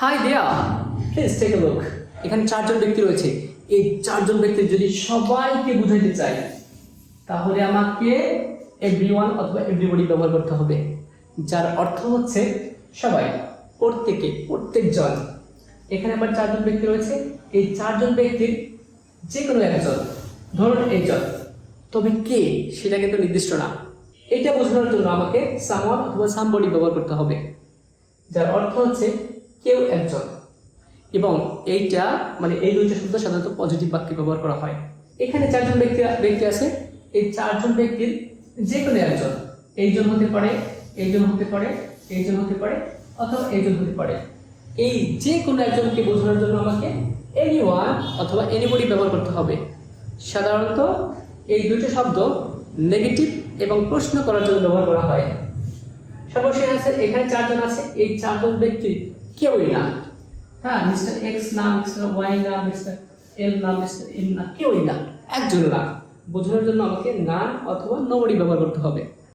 High দেয়া, please take a look. এখানে চারজন ব্যক্তি রয়েছে। এই চারজন ব্যক্তি যদি সবাইকে বুঝাইতে চাই তাহলে আমাকে এভরিওয়ান অথবা এভরিবডি ব্যবহার করতে হবে, যার অর্থ হচ্ছে সবাই, প্রত্যেকজন। এখানে আবার চারজন ব্যক্তি রয়েছে। এই চারজন ব্যক্তির যে কোনো একজন, ধরুন একজন, তবে কে সেটা কিন্তু নির্দিষ্ট না। এটা বোঝানোর জন্য আমাকে সামওয়ান অথবা সামবডি ব্যবহার করতে হবে, যার অর্থ হচ্ছে কেউ একজন। এবং এইটা মানে এই দুইটা শব্দ সাধারণত পজিটিভ বাক্যে ব্যবহার করা হয়। এখানে চারজন ব্যক্তি আছে। এই চারজন ব্যক্তির যে কোনো একজন, এইজন হতে পারে, এইজন হতে পারে, এইজন হতে পারে, অথবা এইজন হতে পারে। এই যে কোনো একজনকে বোঝানোর জন্য আমাকে এনিওয়ান অথবা এনিবডি ব্যবহার করতে হবে। সাধারণত এই দুটো শব্দ নেগেটিভ এবং প্রশ্ন করার জন্য ব্যবহার করা হয়। সর্বশেষ আছে, এখানে চারজন আছে। এই চারজন ব্যক্তি কেউই না। হ্যাঁ, মিস্টার এক্স না, মিস্টার ওয়াই না, মিস্টার এল না, মিস্টার এম না, কেউই না, একজন না। বোঝানোর জন্য আমাকে নান অথবা নোবডি ব্যবহার করতে হবে।